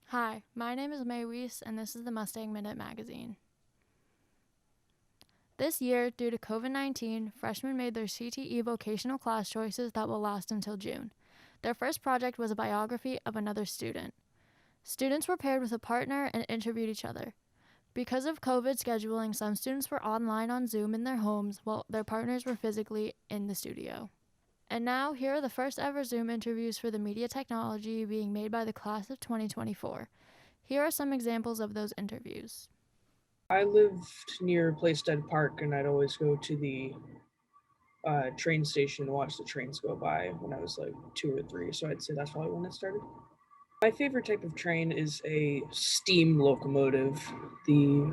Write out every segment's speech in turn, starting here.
Hi, my name is May Weiss, and this is the Mustang Minute magazine. This year, due to COVID-19, freshmen made their CTE vocational class choices that will last until June. Their first project was a biography of another student. Students were paired with a partner and interviewed each other. Because of COVID scheduling, some students were online on Zoom in their homes while their partners were physically in the studio. And now, here are the first ever Zoom interviews for the media technology being made by the class of 2024. Here are some examples of those interviews. I lived near Playsted Park, and I'd always go to the train station to watch the trains go by when I was like 2 or 3, so I'd say that's probably when it started. My favorite type of train is a steam locomotive. The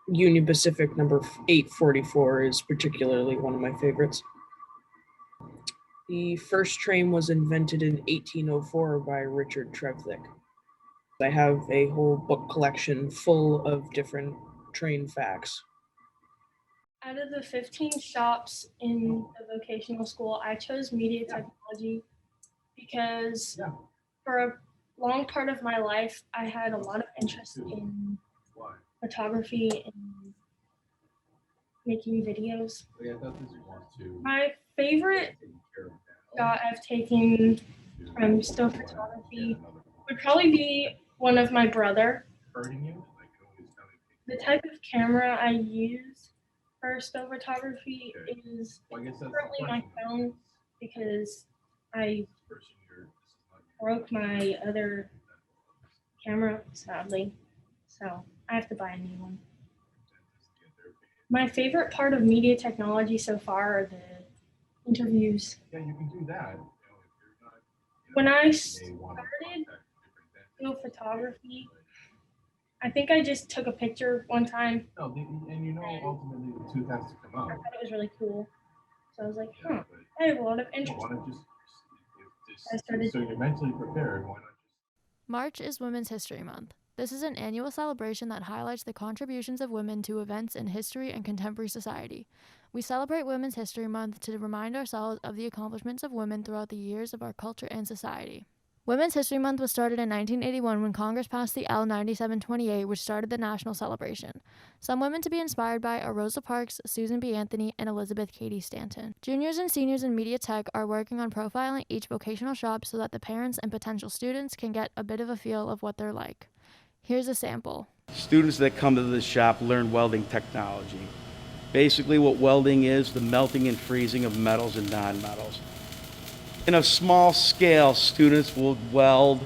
Union Pacific number 844 is particularly one of my favorites. The first train was invented in 1804 by Richard Trevithick. I have a whole book collection full of different train facts. Out of the 15 shops in the vocational school, I chose media technology because for a long part of my life, I had a lot of interest in photography and making videos. My favorite shot I've taken from still photography would probably be one of my brother. The type of camera I use for still photography is currently my phone because I broke my other camera, sadly, so I have to buy a new one. My favorite part of media technology so far are the interviews. Yeah, you can do that. When I started still photography, I think I just took a picture one time. No, and ultimately the tooth has to come out. I thought it was really cool. So I was like, I have a lot of interest. Why not so you're mentally prepared, why not March is Women's History Month. This is an annual celebration that highlights the contributions of women to events in history and contemporary society. We celebrate Women's History Month to remind ourselves of the accomplishments of women throughout the years of our culture and society. Women's History Month was started in 1981 when Congress passed the L 9728, which started the national celebration. Some women to be inspired by are Rosa Parks, Susan B. Anthony, and Elizabeth Cady Stanton. Juniors and seniors in media tech are working on profiling each vocational shop so that the parents and potential students can get a bit of a feel of what they're like. Here's a sample. Students that come to this shop learn welding technology. Basically what welding is, the melting and freezing of metals and non-metals. In a small scale, students will weld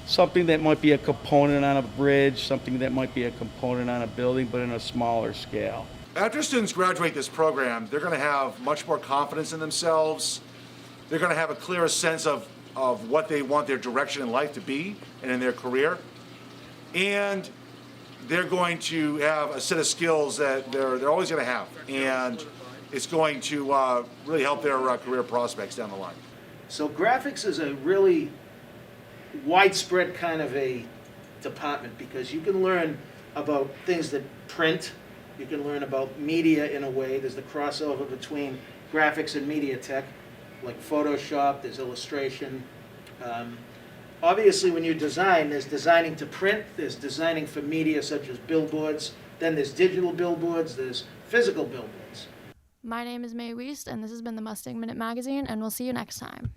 something that might be a component on a bridge, something that might be a component on a building, but in a smaller scale. After students graduate this program, they're going to have much more confidence in themselves. They're going to have a clearer sense of what they want their direction in life to be and in their career. And they're going to have a set of skills that they're always going to have. And it's going to really help their career prospects down the line. So graphics is a really widespread kind of a department because you can learn about things that print, you can learn about media in a way. There's the crossover between graphics and media tech, like Photoshop, there's illustration. Obviously when you design, there's designing to print, there's designing for media such as billboards, then there's digital billboards, there's physical billboards. My name is May Weiss, and this has been the Mustang Minute magazine, and we'll see you next time.